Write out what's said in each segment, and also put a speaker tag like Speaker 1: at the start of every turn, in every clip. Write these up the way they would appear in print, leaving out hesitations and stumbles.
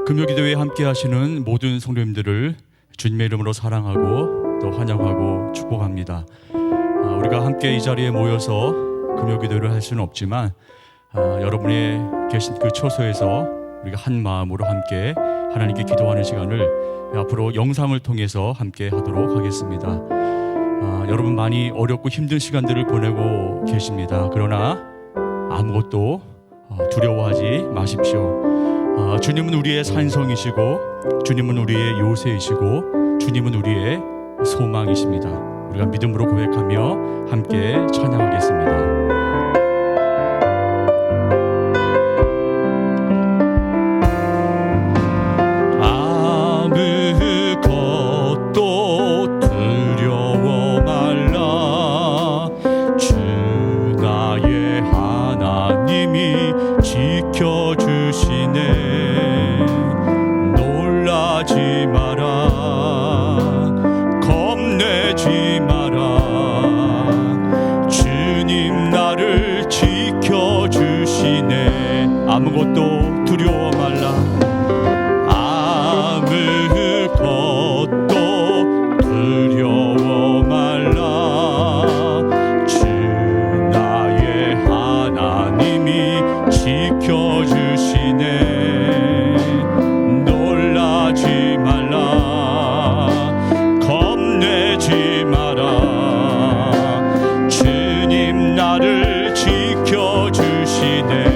Speaker 1: 금요기도회에 함께 하시는 모든 성도님들을 주님의 이름으로 사랑하고 또 환영하고 축복합니다. 우리가 함께 이 자리에 모여서 금요기도회를 할 수는 없지만 여러분의 계신 그 처소에서 우리가 한 마음으로 함께 하나님께 기도하는 시간을 앞으로 영상을 통해서 함께 하도록 하겠습니다. 여러분 많이 어렵고 힘든 시간들을 보내고 계십니다. 그러나 아무것도 두려워하지 마십시오. 주님은 우리의 산성이시고 주님은 우리의 요새이시고 주님은 우리의 소망이십니다. 우리가 믿음으로 고백하며 함께 찬양하겠습니다. 아무것도 두려워 말라. 아무것도 두려워 말라. 주 나의 하나님이 지켜주시네. 놀라지 말라. 겁내지 마라. 주님 나를 지켜주시네.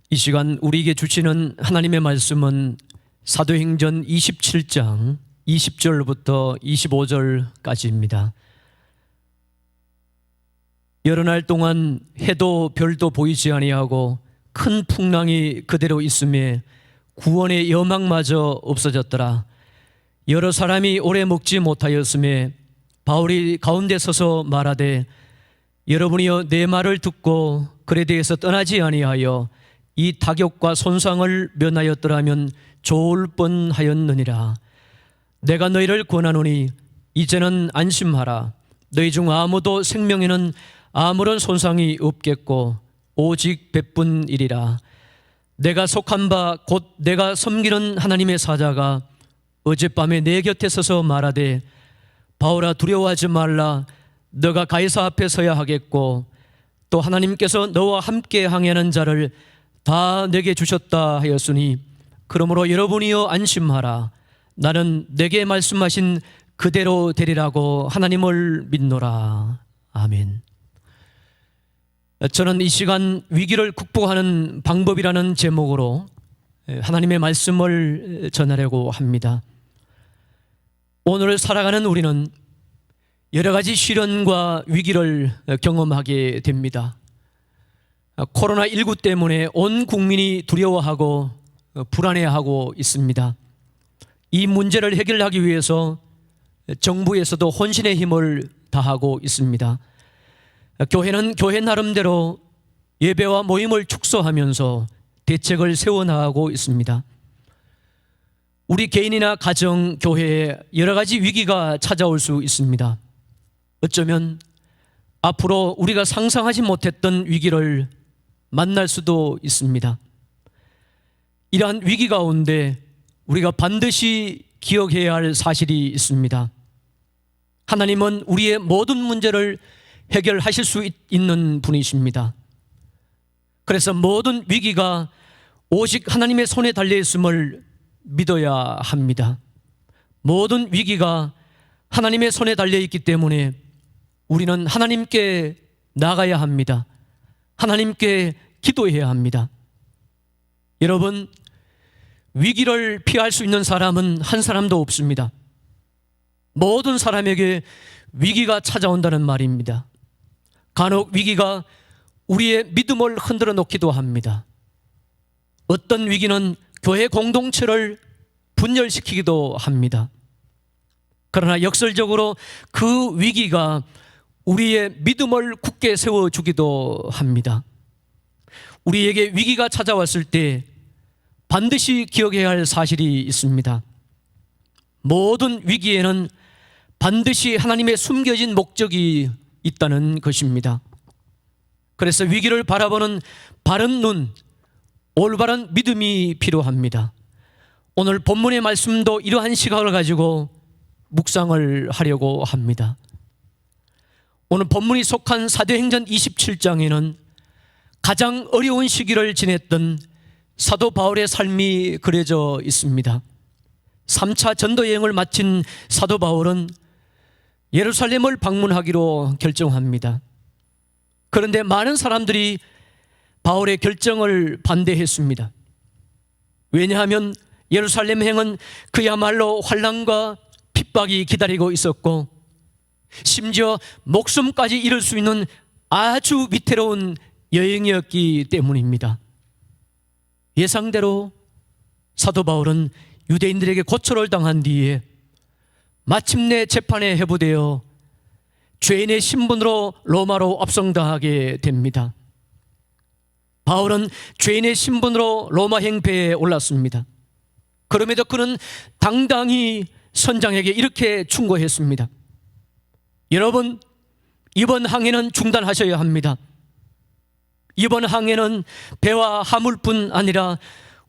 Speaker 2: 이 시간 우리에게 주시는 하나님의 말씀은 사도행전 27장 20절부터 25절까지입니다. 여러 날 동안 해도 별도 보이지 아니하고 큰 풍랑이 그대로 있음에 구원의 여망마저 없어졌더라. 여러 사람이 오래 먹지 못하였음에 바울이 가운데 서서 말하되 여러분이여 내 말을 듣고 그에 대해서 떠나지 아니하여 이 타격과 손상을 면하였더라면 좋을 뻔하였느니라. 내가 너희를 권하노니 이제는 안심하라. 너희 중 아무도 생명에는 아무런 손상이 없겠고 오직 백분이리라. 내가 속한 바 곧 내가 섬기는 하나님의 사자가 어젯밤에 내 곁에 서서 말하되 바울아 두려워하지 말라. 너가 가이사 앞에 서야 하겠고 또 하나님께서 너와 함께 항해하는 자를 다 내게 주셨다 하였으니 그러므로 여러분이여 안심하라. 나는 내게 말씀하신 그대로 되리라고 하나님을 믿노라. 아멘. 저는 이 시간 위기를 극복하는 방법이라는 제목으로 하나님의 말씀을 전하려고 합니다. 오늘 살아가는 우리는 여러 가지 시련과 위기를 경험하게 됩니다. 코로나19 때문에 온 국민이 두려워하고 불안해하고 있습니다. 이 문제를 해결하기 위해서 정부에서도 혼신의 힘을 다하고 있습니다. 교회는 교회 나름대로 예배와 모임을 축소하면서 대책을 세워나가고 있습니다. 우리 개인이나 가정, 교회에 여러 가지 위기가 찾아올 수 있습니다. 어쩌면 앞으로 우리가 상상하지 못했던 위기를 만날 수도 있습니다. 이러한 위기 가운데 우리가 반드시 기억해야 할 사실이 있습니다. 하나님은 우리의 모든 문제를 해결하실 수 있는 분이십니다. 그래서 모든 위기가 오직 하나님의 손에 달려있음을 믿어야 합니다. 모든 위기가 하나님의 손에 달려있기 때문에 우리는 하나님께 나가야 합니다. 하나님께 기도해야 합니다. 여러분, 위기를 피할 수 있는 사람은 한 사람도 없습니다. 모든 사람에게 위기가 찾아온다는 말입니다. 간혹 위기가 우리의 믿음을 흔들어 놓기도 합니다. 어떤 위기는 교회 공동체를 분열시키기도 합니다. 그러나 역설적으로 그 위기가 우리의 믿음을 굳게 세워주기도 합니다. 우리에게 위기가 찾아왔을 때 반드시 기억해야 할 사실이 있습니다. 모든 위기에는 반드시 하나님의 숨겨진 목적이 있다는 것입니다. 그래서 위기를 바라보는 바른 눈, 올바른 믿음이 필요합니다. 오늘 본문의 말씀도 이러한 시각을 가지고 묵상을 하려고 합니다. 오늘 본문이 속한 사도행전 27장에는 가장 어려운 시기를 지냈던 사도 바울의 삶이 그려져 있습니다. 3차 전도 여행을 마친 사도 바울은 예루살렘을 방문하기로 결정합니다. 그런데 많은 사람들이 바울의 결정을 반대했습니다. 왜냐하면 예루살렘 행은 그야말로 환난과 핍박이 기다리고 있었고 심지어 목숨까지 잃을 수 있는 아주 위태로운 여행이었기 때문입니다. 예상대로 사도 바울은 유대인들에게 고초를 당한 뒤에 마침내 재판에 회부되어 죄인의 신분으로 로마로 압송당하게 됩니다. 바울은 죄인의 신분으로 로마 행배에 올랐습니다. 그럼에도 그는 당당히 선장에게 이렇게 충고했습니다. 여러분, 이번 항해는 중단하셔야 합니다. 이번 항해는 배와 화물뿐 아니라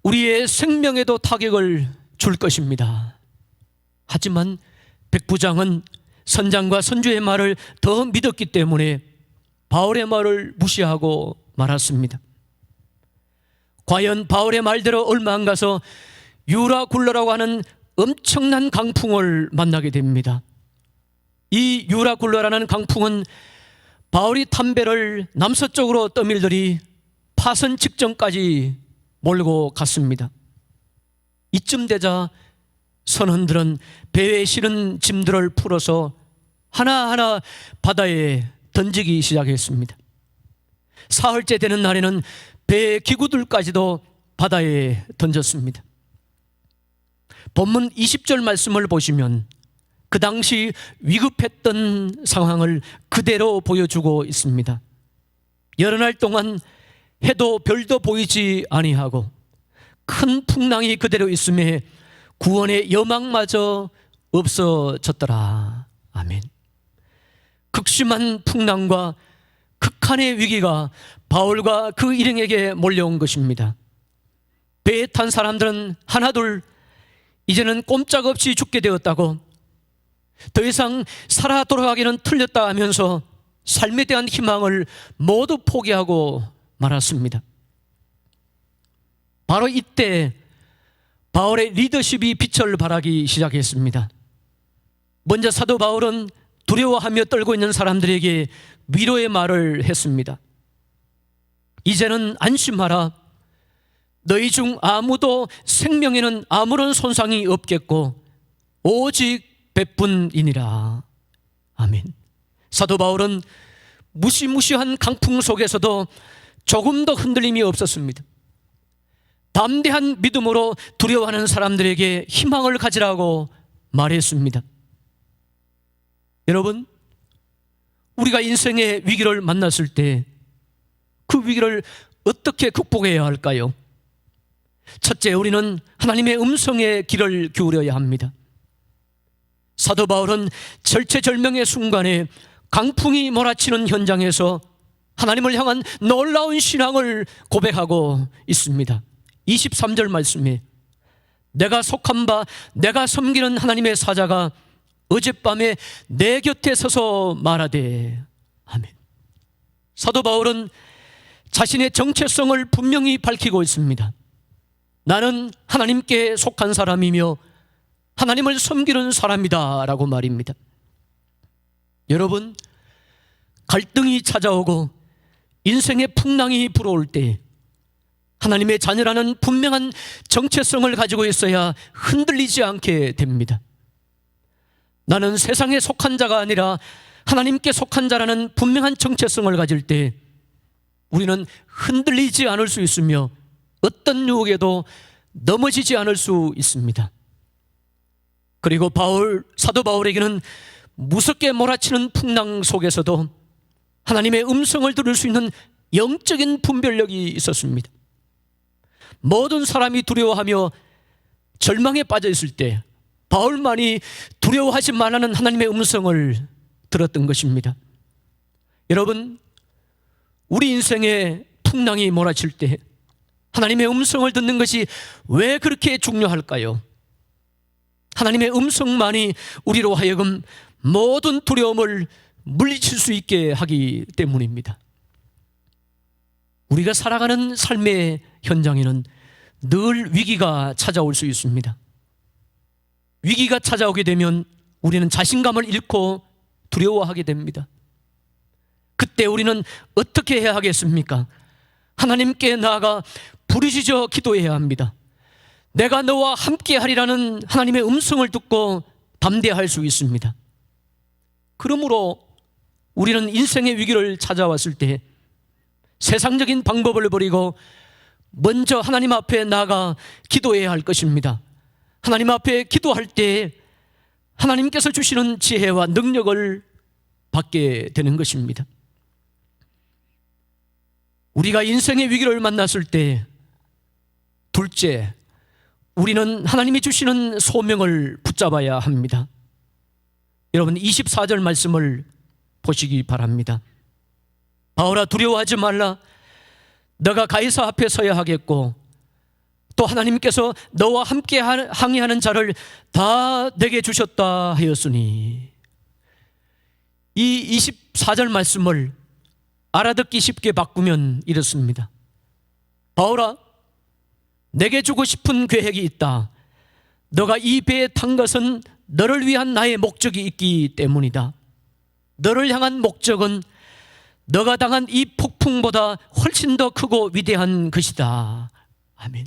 Speaker 2: 우리의 생명에도 타격을 줄 것입니다. 하지만 백부장은 선장과 선주의 말을 더 믿었기 때문에 바울의 말을 무시하고 말았습니다. 과연 바울의 말대로 얼마 안 가서 유라굴로라고 하는 엄청난 강풍을 만나게 됩니다. 이 유라굴로라는 강풍은 바울이 탄 배를 남서쪽으로 떠밀더니 파선 직전까지 몰고 갔습니다. 이쯤 되자 선원들은 배에 실은 짐들을 풀어서 하나하나 바다에 던지기 시작했습니다. 사흘째 되는 날에는 배의 기구들까지도 바다에 던졌습니다. 본문 20절 말씀을 보시면 그 당시 위급했던 상황을 그대로 보여주고 있습니다. 여러 날 동안 해도 별도 보이지 아니하고 큰 풍랑이 그대로 있음에 구원의 여망마저 없어졌더라. 아멘. 극심한 풍랑과 극한의 위기가 바울과 그 일행에게 몰려온 것입니다. 배에 탄 사람들은 하나둘 이제는 꼼짝없이 죽게 되었다고, 더 이상 살아 돌아가기는 틀렸다 하면서 삶에 대한 희망을 모두 포기하고 말았습니다. 바로 이때 바울의 리더십이 빛을 발하기 시작했습니다. 먼저 사도 바울은 두려워하며 떨고 있는 사람들에게 위로의 말을 했습니다. 이제는 안심하라. 너희 중 아무도 생명에는 아무런 손상이 없겠고 오직 배뿐이니라. 아멘. 사도 바울은 무시무시한 강풍 속에서도 조금 더 흔들림이 없었습니다. 담대한 믿음으로 두려워하는 사람들에게 희망을 가지라고 말했습니다. 여러분, 우리가 인생의 위기를 만났을 때 그 위기를 어떻게 극복해야 할까요? 첫째, 우리는 하나님의 음성에 귀를 기울여야 합니다. 사도 바울은 절체절명의 순간에 강풍이 몰아치는 현장에서 하나님을 향한 놀라운 신앙을 고백하고 있습니다. 23절 말씀에 내가 속한 바 내가 섬기는 하나님의 사자가 어젯밤에 내 곁에 서서 말하되. 아멘. 사도 바울은 자신의 정체성을 분명히 밝히고 있습니다. 나는 하나님께 속한 사람이며 하나님을 섬기는 사람이다 라고 말입니다. 여러분, 갈등이 찾아오고 인생의 풍랑이 불어올 때 하나님의 자녀라는 분명한 정체성을 가지고 있어야 흔들리지 않게 됩니다. 나는 세상에 속한 자가 아니라 하나님께 속한 자라는 분명한 정체성을 가질 때 우리는 흔들리지 않을 수 있으며 어떤 유혹에도 넘어지지 않을 수 있습니다. 그리고 사도 바울에게는 무섭게 몰아치는 풍랑 속에서도 하나님의 음성을 들을 수 있는 영적인 분별력이 있었습니다. 모든 사람이 두려워하며 절망에 빠져 있을 때 바울만이 두려워하지 말라는 하나님의 음성을 들었던 것입니다. 여러분, 우리 인생에 풍랑이 몰아칠 때 하나님의 음성을 듣는 것이 왜 그렇게 중요할까요? 하나님의 음성만이 우리로 하여금 모든 두려움을 물리칠 수 있게 하기 때문입니다. 우리가 살아가는 삶의 현장에는 늘 위기가 찾아올 수 있습니다. 위기가 찾아오게 되면 우리는 자신감을 잃고 두려워하게 됩니다. 그때 우리는 어떻게 해야 하겠습니까? 하나님께 나아가 부르짖어 기도해야 합니다. 내가 너와 함께 하리라는 하나님의 음성을 듣고 담대할 수 있습니다. 그러므로 우리는 인생의 위기를 찾아왔을 때 세상적인 방법을 버리고 먼저 하나님 앞에 나아가 기도해야 할 것입니다. 하나님 앞에 기도할 때 하나님께서 주시는 지혜와 능력을 받게 되는 것입니다. 우리가 인생의 위기를 만났을 때 둘째, 우리는 하나님이 주시는 소명을 붙잡아야 합니다. 여러분, 24절 말씀을 보시기 바랍니다. 바울아, 두려워하지 말라. 너가 가이사 앞에 서야 하겠고 또 하나님께서 너와 함께 항해하는 자를 다 내게 주셨다 하였으니. 이 24절 말씀을 알아듣기 쉽게 바꾸면 이렇습니다. 바울아, 내게 주고 싶은 계획이 있다. 너가 이 배에 탄 것은 너를 위한 나의 목적이 있기 때문이다. 너를 향한 목적은 너가 당한 이 폭풍보다 훨씬 더 크고 위대한 것이다. 아멘.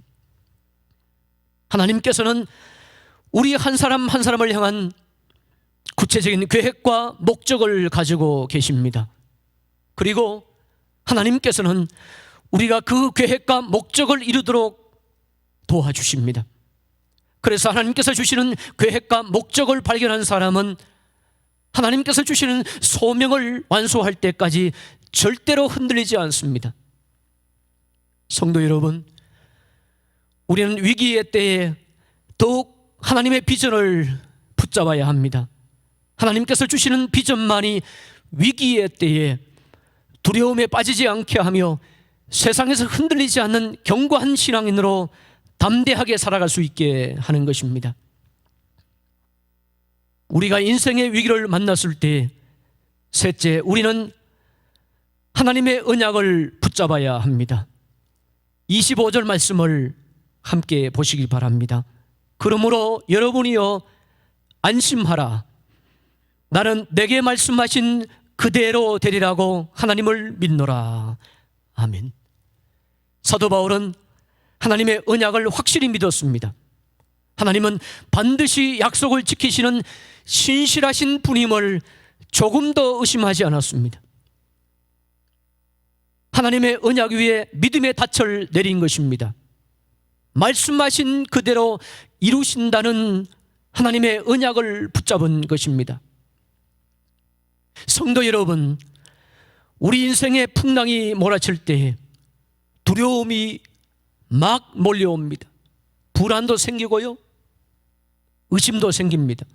Speaker 2: 하나님께서는 우리 한 사람 한 사람을 향한 구체적인 계획과 목적을 가지고 계십니다. 그리고 하나님께서는 우리가 그 계획과 목적을 이루도록 도와주십니다. 그래서 하나님께서 주시는 계획과 목적을 발견한 사람은 하나님께서 주시는 소명을 완수할 때까지 절대로 흔들리지 않습니다. 성도 여러분, 우리는 위기의 때에 더욱 하나님의 비전을 붙잡아야 합니다. 하나님께서 주시는 비전만이 위기의 때에 두려움에 빠지지 않게 하며 세상에서 흔들리지 않는 견고한 신앙인으로 담대하게 살아갈 수 있게 하는 것입니다. 우리가 인생의 위기를 만났을 때 셋째, 우리는 하나님의 언약을 붙잡아야 합니다. 25절 말씀을 함께 보시기 바랍니다. 그러므로 여러분이여 안심하라. 나는 내게 말씀하신 그대로 되리라고 하나님을 믿노라. 아멘. 사도 바울은 하나님의 언약을 확실히 믿었습니다. 하나님은 반드시 약속을 지키시는 신실하신 분임을 조금 더 의심하지 않았습니다. 하나님의 언약 위에 믿음의 닻을 내린 것입니다. 말씀하신 그대로 이루신다는 하나님의 언약을 붙잡은 것입니다. 성도 여러분, 우리 인생의 풍랑이 몰아칠 때 두려움이 막 몰려옵니다. 불안도 생기고요, 의심도 생깁니다.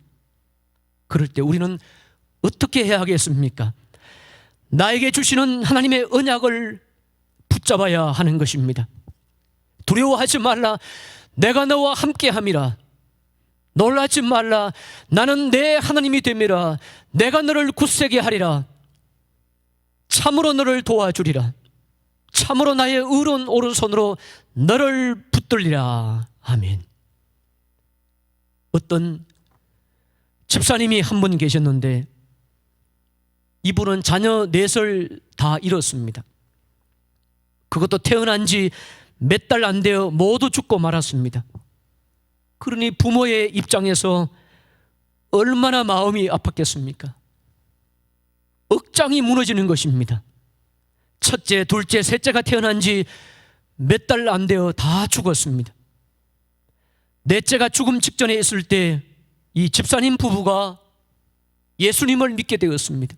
Speaker 2: 그럴 때 우리는 어떻게 해야 하겠습니까? 나에게 주시는 하나님의 언약을 붙잡아야 하는 것입니다. 두려워하지 말라. 내가 너와 함께함이라. 놀라지 말라. 나는 내 하나님이 됨이라. 내가 너를 굳세게 하리라. 참으로 너를 도와주리라. 참으로 나의 의로운 오른손으로 너를 붙들리라. 아멘. 어떤 집사님이 한 분 계셨는데 이분은 자녀 넷을 다 잃었습니다. 그것도 태어난 지 몇 달 안 되어 모두 죽고 말았습니다. 그러니 부모의 입장에서 얼마나 마음이 아팠겠습니까? 억장이 무너지는 것입니다. 첫째, 둘째, 셋째가 태어난 지 몇 달 안 되어 다 죽었습니다. 넷째가 죽음 직전에 있을 때 이 집사님 부부가 예수님을 믿게 되었습니다.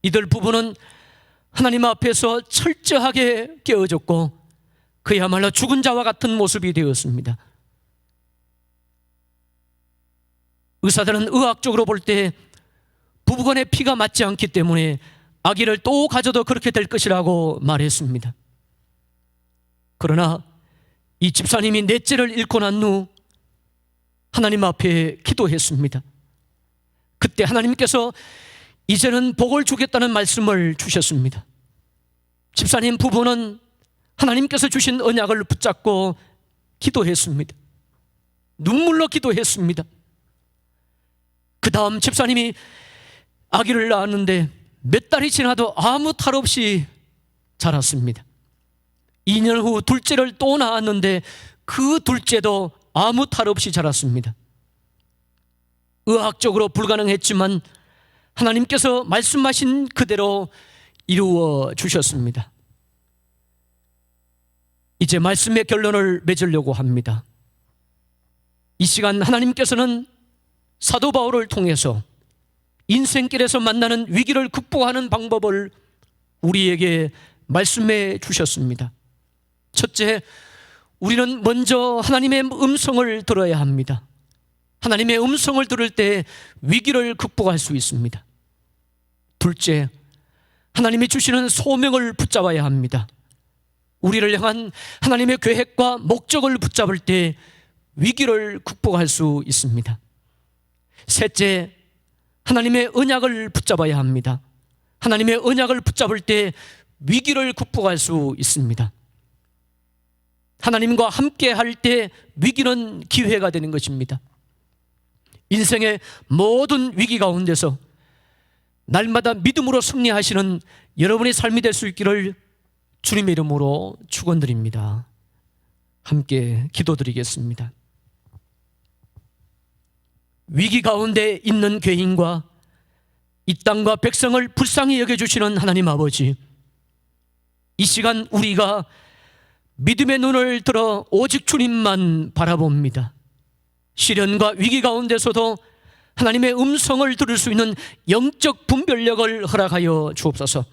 Speaker 2: 이들 부부는 하나님 앞에서 철저하게 깨어졌고 그야말로 죽은 자와 같은 모습이 되었습니다. 의사들은 의학적으로 볼 때 부부간의 피가 맞지 않기 때문에 아기를 또 가져도 그렇게 될 것이라고 말했습니다. 그러나 이 집사님이 넷째를 잃고 난 후 하나님 앞에 기도했습니다. 그때 하나님께서 이제는 복을 주겠다는 말씀을 주셨습니다. 집사님 부부는 하나님께서 주신 언약을 붙잡고 기도했습니다. 눈물로 기도했습니다. 그 다음 집사님이 아기를 낳았는데 몇 달이 지나도 아무 탈 없이 자랐습니다. 2년 후 둘째를 또 낳았는데 그 둘째도 아무 탈 없이 자랐습니다. 의학적으로 불가능했지만 하나님께서 말씀하신 그대로 이루어 주셨습니다. 이제 말씀의 결론을 맺으려고 합니다. 이 시간 하나님께서는 사도 바울을 통해서 인생길에서 만나는 위기를 극복하는 방법을 우리에게 말씀해 주셨습니다. 첫째, 우리는 먼저 하나님의 음성을 들어야 합니다. 하나님의 음성을 들을 때 위기를 극복할 수 있습니다. 둘째, 하나님이 주시는 소명을 붙잡아야 합니다. 우리를 향한 하나님의 계획과 목적을 붙잡을 때 위기를 극복할 수 있습니다. 셋째, 하나님의 언약을 붙잡아야 합니다. 하나님의 언약을 붙잡을 때 위기를 극복할 수 있습니다. 하나님과 함께 할 때 위기는 기회가 되는 것입니다. 인생의 모든 위기 가운데서 날마다 믿음으로 승리하시는 여러분의 삶이 될 수 있기를 주님의 이름으로 축원드립니다. 함께 기도드리겠습니다. 위기 가운데 있는 죄인과 이 땅과 백성을 불쌍히 여겨주시는 하나님 아버지, 이 시간 우리가 믿음의 눈을 들어 오직 주님만 바라봅니다. 시련과 위기 가운데서도 하나님의 음성을 들을 수 있는 영적 분별력을 허락하여 주옵소서.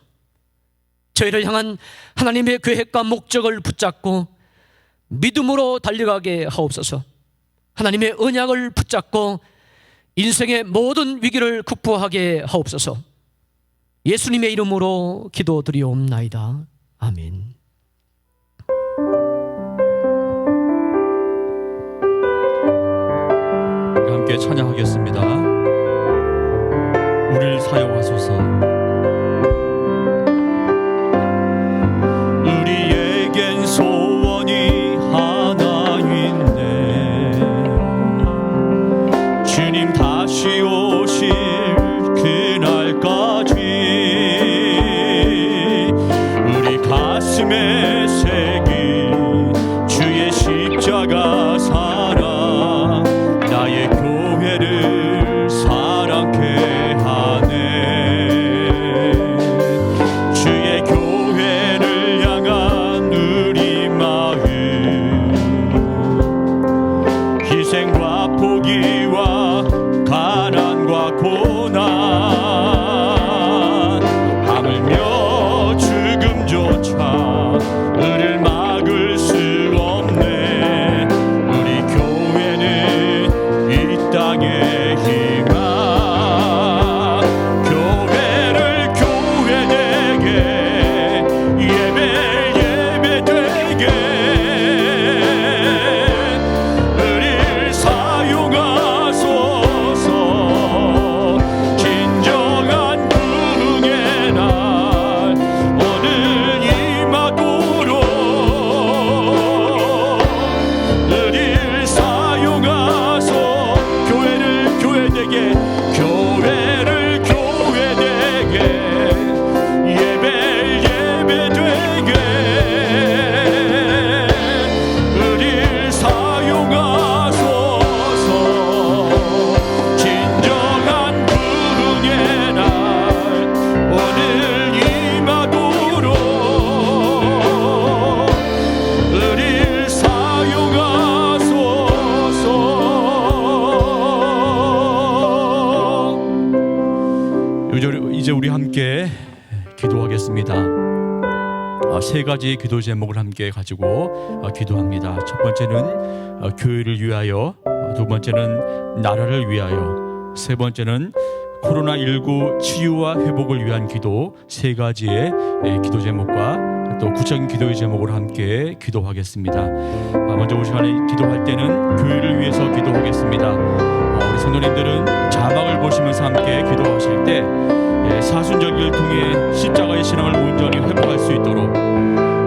Speaker 2: 저희를 향한 하나님의 계획과 목적을 붙잡고 믿음으로 달려가게 하옵소서. 하나님의 언약을 붙잡고 인생의 모든 위기를 극복하게 하옵소서. 예수님의 이름으로 기도드리옵나이다. 아멘.
Speaker 1: 함께 찬양하겠습니다. 우리를 사용하소서. 우리에겐 소원이 하나 있네. 주님 다시 오실 그날까지 우리 가슴에 새긴 주의 십자가 사랑 나의 교회를 사랑케 하네. 주의 교회를 향한 우리 마음 희생과 포기와 가난과 고난 하물며 죽음조차 우리를 막을 수 없네. 우리 교회는 이 땅의 희망. 교회를 교회되게 예배되게 우리를 사용하소서. 진정한 부흥의 날 오늘 임하도록 우리를 사용하소. 교회를 교회되게 교회를 교회되게 예배되게 우리를 사용하소서. 진정한 부흥의 날 오늘 임하도록 우리를 사용하소서. 이제 우리 함께 기도하겠습니다. 세 가지 기도 제목을 함께 가지고 기도합니다. 첫 번째는 교회를 위하여, 두 번째는 나라를 위하여, 세 번째는 코로나19 치유와 회복을 위한 기도. 세 가지의 기도 제목과 또 구체적인 기도의 제목으로 함께 기도하겠습니다. 먼저 우리 시간에 기도할 때는 교회를 위해서 기도하겠습니다. 우리 성도님들은 자막을 보시면서 함께 기도하실 때 사순절기를 통해 십자가의 신앙을 온전히 회복할 수 있도록,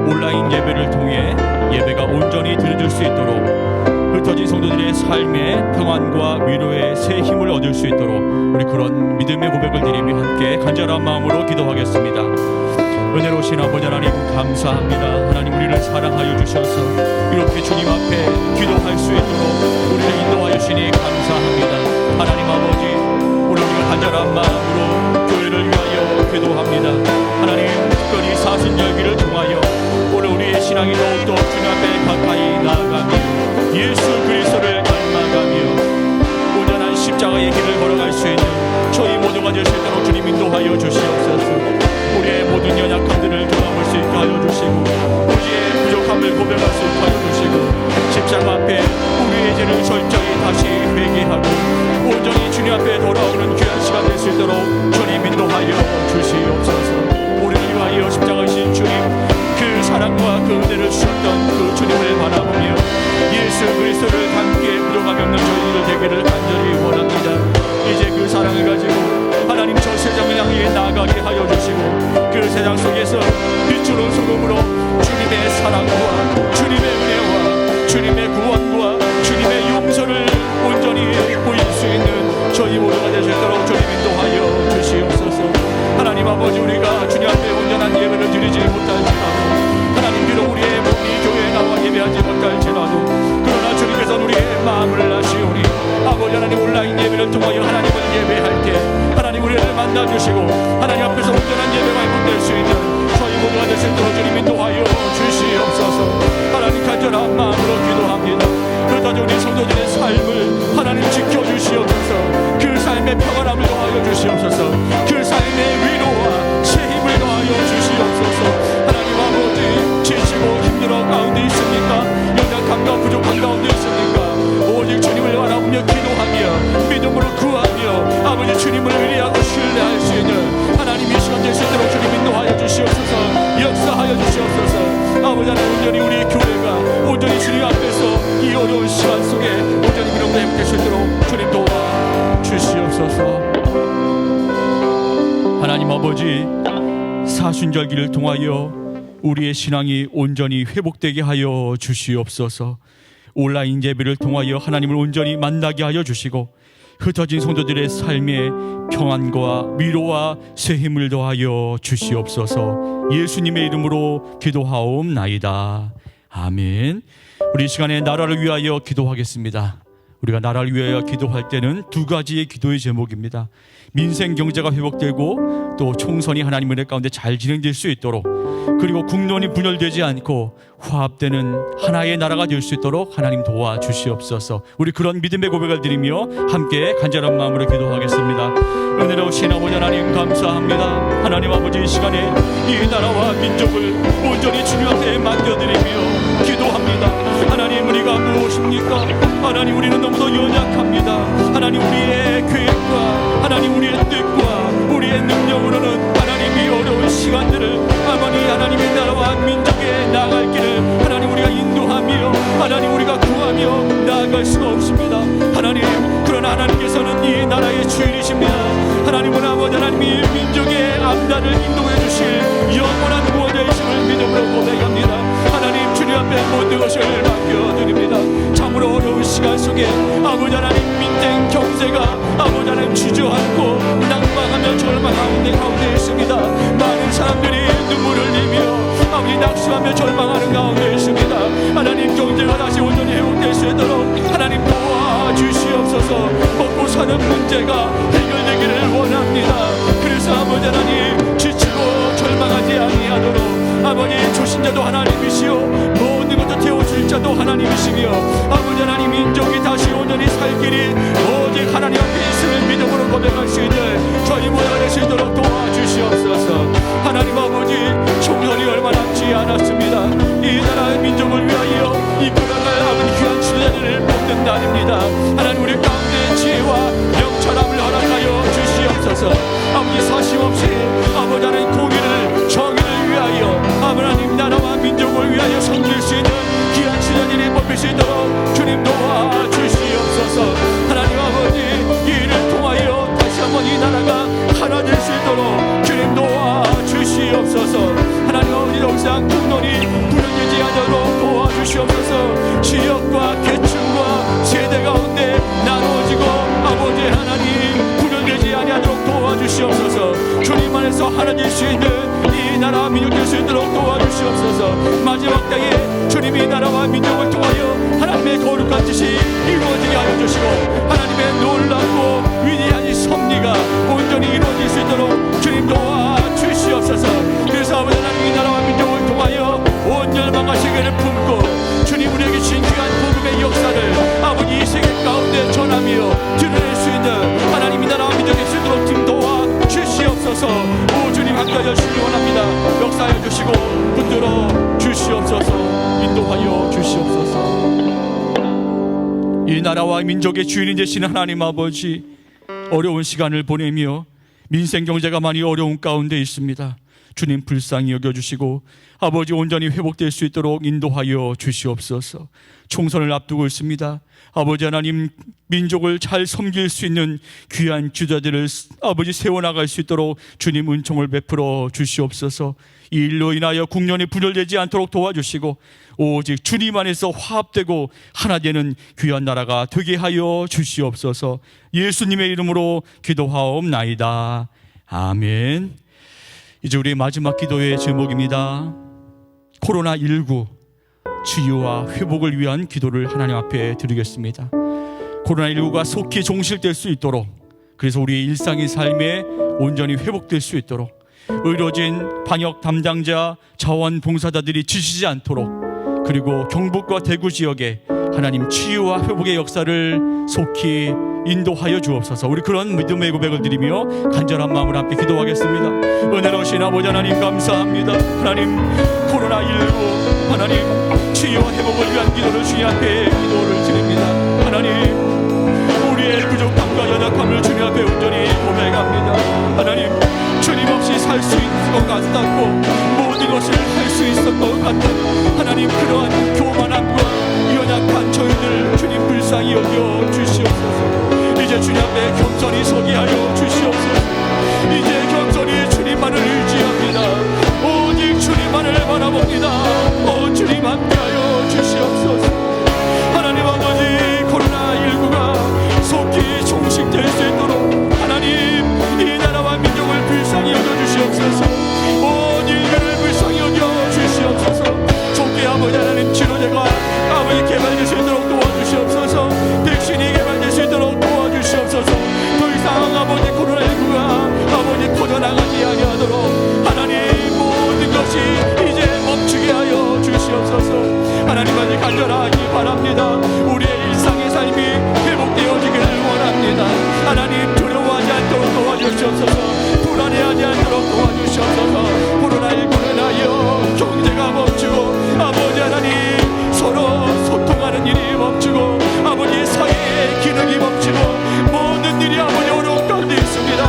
Speaker 1: 온라인 예배를 통해 예배가 온전히 드려질 수 있도록, 흩어진 성도들의 삶에 평안과 위로의 새 힘을 얻을 수 있도록 우리 그런 믿음의 고백을 드리며 함께 간절한 마음으로 기도하겠습니다. 은혜로우신 아버지 하나님 감사합니다. 하나님 우리를 사랑하여 주셔서 이렇게 주님 앞에 기도할 수 있도록 우리를 인도하여 주시니 감사합니다. 하나님 아버지, 오늘 우리가 간절한 마음으로 교회를 위하여 기도합니다. 하나님 특별히 사순절기를 통하여 오늘 우리의 신앙이 더욱더 주님 앞에 가까이 나아가며 예수 그리스도를 닮아가며 온전한 십자가의 길을 걸어갈 수 있는 저희 모두가 될 수 있도록 주님 인도하여 주시옵소서. 우리의 모든 연약함들을 돌아볼 수 있게 하여 주시고 우리의 부족함을 고백할 수 있게 하여 주시고 십자가 앞에 우리의 죄를 철저히 다시 회개하고 온전히 주님 앞에 돌아오는 귀한 시간 될 수 있도록 주님 인도하여 주시옵소서. 우리를 위하여 십자가이신 주님, 그 사랑과 그 은혜를 주셨던 그 주님을 바라보며 예수 그리스도를 함께 부족함이 없는 저희들 되기를 간절히 원합니다. 이제 그 사랑을 가지고 하나님 저 세상을 향해 나아가게 하여 주시고 그 세상 속에서 빛으로 소금으로 주님의 사랑과 주님의 은혜와 주님의 구원과 주님의 용서를 온전히 보일 수 있는 저희 모두가 될 수 있도록 주님 인도하여 주시옵소서. 하나님 아버지, 우리가 주님 앞에 온전한 예배를 드리지 못할지라도, 하나님 비록 우리의 몸이 교회에 나와 예배하지 못할지라도, 그러나 주님께서는 우리의 마음을 아시오니 아버지 하나님 온라인 예배를 통하여 하나님을 예배할 때 하나님 우리를 만나주시고 하나님 앞에서 온전한 예배가 회복될 수 있는 저희 모두가 될 수 있도록 주님 인도하여 주시옵소서. 하나님 간절한 마음으로 기도합니다. 그러다 우리 성도들의 삶을 하나님 지켜주시옵소서. 그 삶의 평안함을 더하여 주시옵소서. 그 삶의 위로와 새 힘을 더하여 주시옵소서. 하나님 아버지, 지치고 힘들어 가운데 있습니까? 연약함과 부족한 가운데 있습니까? 오직 주님을 바라보며 기도하며 믿음으로 구하며 아버지 주님을 의뢰하고 신뢰할 수 있는 하나님 이 시간 아버지, 사순절기를 통하여 우리의 신앙이 온전히 회복되게 하여 주시옵소서. 온라인 예배를 통하여 하나님을 온전히 만나게 하여 주시고 흩어진 성도들의 삶에 평안과 위로와 새 힘을 더하여 주시옵소서. 예수님의 이름으로 기도하옵나이다. 아멘. 우리 이 시간에 나라를 위하여 기도하겠습니다. 우리가 나라를 위하여 기도할 때는 두 가지의 기도의 제목입니다. 민생 경제가 회복되고 또 총선이 하나님의 은혜 가운데 잘 진행될 수 있도록, 그리고 국론이 분열되지 않고 화합되는 하나의 나라가 될 수 있도록 하나님 도와주시옵소서. 우리 그런 믿음의 고백을 드리며 함께 간절한 마음으로 기도하겠습니다. 은혜로우신 아버지 하나님 감사합니다. 하나님 아버지, 이 시간에 이 나라와 민족을 온전히 주님 앞에 맡겨드리며 기도합니다. 하나님, 우리가 무엇입니까? 하나님, 우리는 너무도 연약합니다. 하나님, 우리의 계획과 하나님 우리의 뜻과 우리의 능력으로는 하나님 이 어려운 시간들을 아버지 하나님의 나라와 민족에 나아갈 길을 하나님 우리가 인도하며 하나님 우리가 구하며 나아갈 수가 없습니다. 하나님, 그러나 하나님께서는 이 나라의 주인이십니다. 하나님은 아버지 하나님이 민족의 앞날을 인도해 주실 영원한 구원자이심을 믿음으로 고백합니다. 하나님, 주님 앞에 모든 것을 맡겨드립니다. 참으로 어려운 시간 속에 아버지 하나님 민생 경제가 아버지 하나님 주저앉고 낙망하며 절망하는 가운데 있습니다. 많은 사람들이 눈물을 흘리며 아버지 낙심하며 절망하는 가운데 있습니다. 하나님, 경제가 다시 온전히 회복될 수 있도록 하나님 도와주시옵소서. 먹고 사는 문제가 해결되기를 원합니다. 그래서 아버지 하나님, 지치고 절망하지 아니하도록 아버지, 주신 자도 하나님이시오 모든 것도 태워줄 자도 하나님이시며 아버지 하나님, 민족이 다시 온전히 살 길이 오직 하나님 앞에 있음을 믿음으로 고백할 수 있는 저희 모두가 될 수 있도록 도와주시옵소서. 하나님 아버지, 총선이 얼마 남지 않았습니다. 이 나라의 민족을 위하여 이끌어갈 아버지 귀한 주자들을 뽑는 날입니다. 하나님, 우리 가운데 지혜와 명철함을 허락하여 주시옵소서. 아버지, 사심없이 아버지 하나님 공의를 정의를 위하여 하나님 나라와 민족을 위하여 섬길 수 있는 귀한 주자들이 뽑힐 수 있도록 주님 도와주시옵소서. 하나님 아버지, 이 일을 통하여 다시 한번 이 나라가 하나 될 수 있도록 주님 도와주시옵소서. 하나님 아버지, 영상 국론이 분열되지 않도록 도와주시옵소서. 지역과 계층과 세대 가운데 나누어지고 아버지 하나님 분열되지 아니하도록 도와주시옵소서. 주님 안에서 하나 될 수 있는 이 나라와 민족 될 수 있도록 도와주시옵소서. 마지막 때에 주님이 나라와 민족을 통하여 하나님의 거룩한 뜻이 이루어지게 하여 주시고 하나님의 놀랍고 위대한 이 섭리가 온전히 이루어질 수 있도록 주님 도와주시옵소서. 그래서 아버지 하나님, 이 나라와 민족을 통하여 온 열방과 세계를 품고 주님 우리에게 주신 귀한 복음의 역사를 아버지 이 세계 가운데 전하며 드러낼 수 있는 하나님 이 나라와 민족이 될 수 있도록 주님 도와주시옵소서. 오 주님, 함께하여 주시기 원합니다. 역사하여 주시고 붙들어 주시옵소서. 인도하여 주시옵소서. 이 나라와 민족의 주인이 되시는 하나님 아버지, 어려운 시간을 보내며 민생 경제가 많이 어려운 가운데 있습니다. 주님 불쌍히 여겨주시고 아버지 온전히 회복될 수 있도록 인도하여 주시옵소서. 총선을 앞두고 있습니다. 아버지 하나님, 민족을 잘 섬길 수 있는 귀한 주자들을 아버지 세워나갈 수 있도록 주님 은총을 베풀어 주시옵소서. 이 일로 인하여 국론이 분열되지 않도록 도와주시고 오직 주님 안에서 화합되고 하나 되는 귀한 나라가 되게 하여 주시옵소서. 예수님의 이름으로 기도하옵나이다. 아멘. 이제 우리 마지막 기도의 제목입니다. 코로나19 치유와 회복을 위한 기도를 하나님 앞에 드리겠습니다. 코로나19가 속히 종식될 수 있도록, 그래서 우리의 일상의 삶에 온전히 회복될 수 있도록 의료진, 방역 담당자, 자원봉사자들이 지치지 않도록, 그리고 경북과 대구 지역에 하나님 치유와 회복의 역사를 속히 인도하여 주옵소서. 우리 그런 믿음의 고백을 드리며 간절한 마음으로 함께 기도하겠습니다. 은혜로우신 아버지 하나님 감사합니다. 하나님, 코로나19 하나님 치유와 회복을 위한 기도를 주님 앞에 기도를 드립니다. 하나님, 우리의 부족함과 연약함을 주님 앞에 온전히 고백합니다. 하나님, 주님 없이 살 수 있을 것 같았고 모든 것을 할 수 있을 것 같은 하나님, 그러한 교만함과 연약한 저희들 주님 불쌍히 여겨 주시옵소서. 이제 주님 앞에 겸손히 서게 하여 주시옵소서. 이제 겸손히 주님 주님만을 의지합니다. 오직 주님만을 바라봅니다. 주님 함께하여 주시옵소서. 하나님 아버지, 코로나19가 속히 종식될 수 있도록 하나님 이 나라와 민족을 불쌍히 여겨주시옵소서. 온 인류를 불쌍히 여겨주시옵소서. 속히 아버지 하나님 치료제가 아버지 개발될 수 있도록 도와주시옵소서. 백신이 개발될 수 있도록 도와주시옵소서. 더 이상 아버지 코로나19가 아버지 퍼져나가지 아니하도록 하나님 모든 것이 이제 멈추게 하여 주시옵소서. 하나님 아버지 간절하기 바랍니다. 우리의 일상의 삶이 회복되어지기를 원합니다. 하나님 두려워하지 않도록 도와주시옵소서. 불안해하지 않도록 도와주시옵소서. 코로나19는 하여 경제가 멈추고 아버지 하나님 서로 소통하는 일이 멈추고 아버지 사회의 기능이 멈추고 모든 일이 아버지 어려운 가운데 있습니다.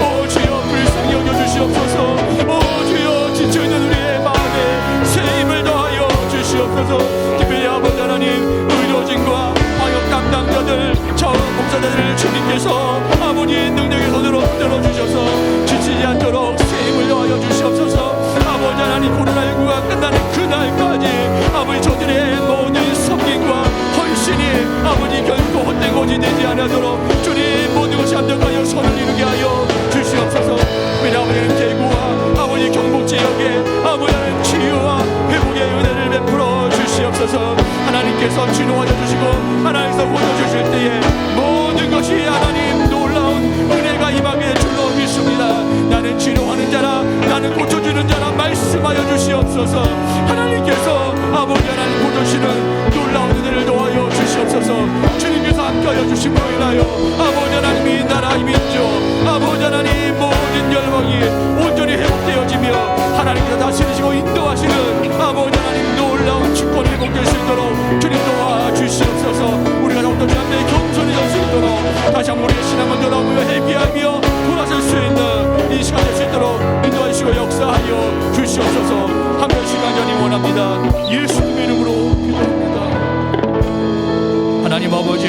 Speaker 1: 오 주여 불쌍히 여겨주시옵소서. 오 주여 지쳐있는 우리의 마음에 새 힘을 더하여 주시옵소서. 특별히 아버지 하나님 의료진과 방역 담당자들 자원봉사자들을 주님께서 아버지 능력의 손으로 흔들어 주셔서 지치지 않도록 새 힘을 더하여 주시옵소서. 아버지 하나님 코로나19가 끝나는 그날까지 아버지 저들의 모든 섬김과 헌신이 아버지 결코 헛된 것이 되지 않도록 주님 모든 것이 합력하여 선을 이루게 하여 주시옵소서. 우리 아버지는 대구와 아버지 경북 지역에 아버지 하나님 치유와 회복의 은혜를 베풀어 주시옵소서. 하나님께서 치료하여 주시고 하나님께서 고쳐주실 때에 모든 것이 하나님 놀라운 은혜가 임하게 줄로 믿습니다. 나는 치료하는 자라 나는 고쳐주는 자라 말씀하여 주시옵소서. 하나님께서 아버지 하나님 고쳐주시는 놀라운 은혜를 도와여 주시옵소서. 주님께서 함께하여 주심으로 인하여 아버지 하나님이 나라 이민족 아버지 하나님 모든 열방이 온전히 회복되어지며 하나님께서 다스리시고 인도하시는 아버지 하나님 놀라운 축복이 회복될 수 있도록 주님 도와주시옵소서. 우리가 더욱더 주 앞에 겸손해질 수 있도록 다시 한번 우리의 신앙을 돌아오며 회개하며 돌아설 수 있는 이 시간 될 수 있도록 인도하시고 역사하여 주시옵소서. 한번 시간 전이 원합니다. 예수님의 이름으로 기도합니다. 하나님 아버지,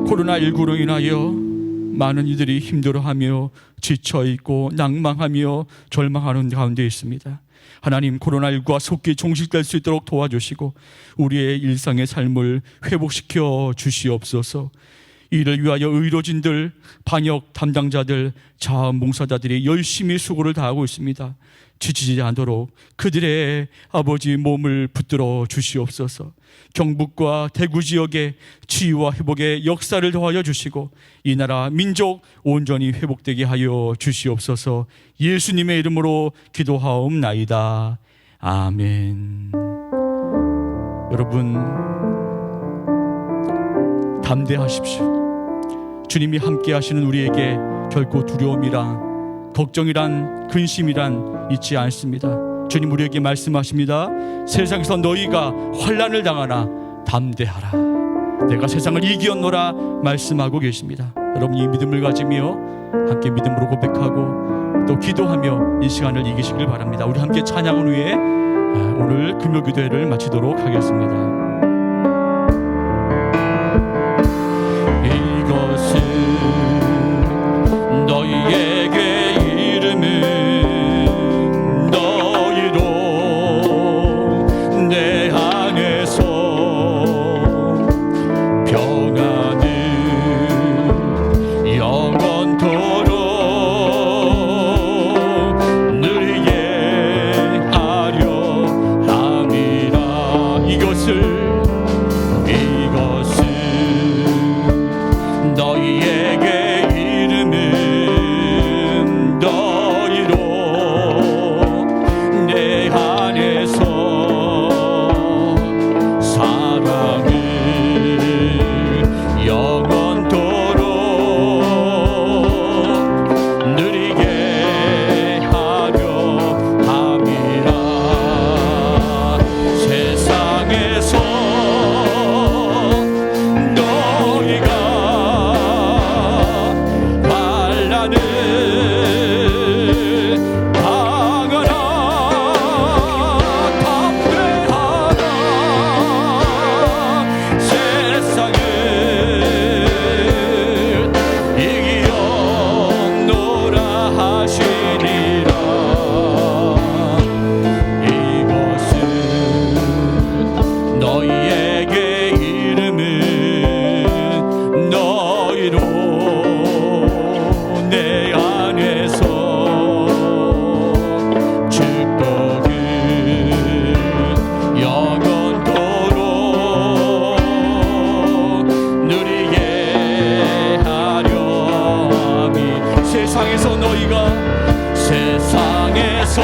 Speaker 1: 코로나19로 인하여 많은 이들이 힘들어하며 지쳐있고 낭망하며 절망하는 가운데 있습니다. 하나님 코로나19가 속히 종식될 수 있도록 도와주시고 우리의 일상의 삶을 회복시켜 주시옵소서. 이를 위하여 의료진들, 방역 담당자들, 자원봉사자들이 열심히 수고를 다하고 있습니다. 지치지 않도록 그들의 아버지 몸을 붙들어 주시옵소서. 경북과 대구 지역의 치유와 회복의 역사를 도와여 주시고 이 나라 민족 온전히 회복되게 하여 주시옵소서. 예수님의 이름으로 기도하옵나이다. 아멘. 여러분 담대하십시오. 주님이 함께 하시는 우리에게 결코 두려움이란 걱정이란 근심이란 있지 않습니다. 주님 우리에게 말씀하십니다. 세상에서 너희가 환난을 당하나 담대하라. 내가 세상을 이기었노라 말씀하고 계십니다. 여러분 이 믿음을 가지며 함께 믿음으로 고백하고 또 기도하며 이 시간을 이기시길 바랍니다. 우리 함께 찬양을 위해 오늘 금요기도회를 마치도록 하겠습니다. 너희에게 이름은 너희로 내 안에서 평안을 영원토록 누리게 하려 함이라. 이것을 세상에서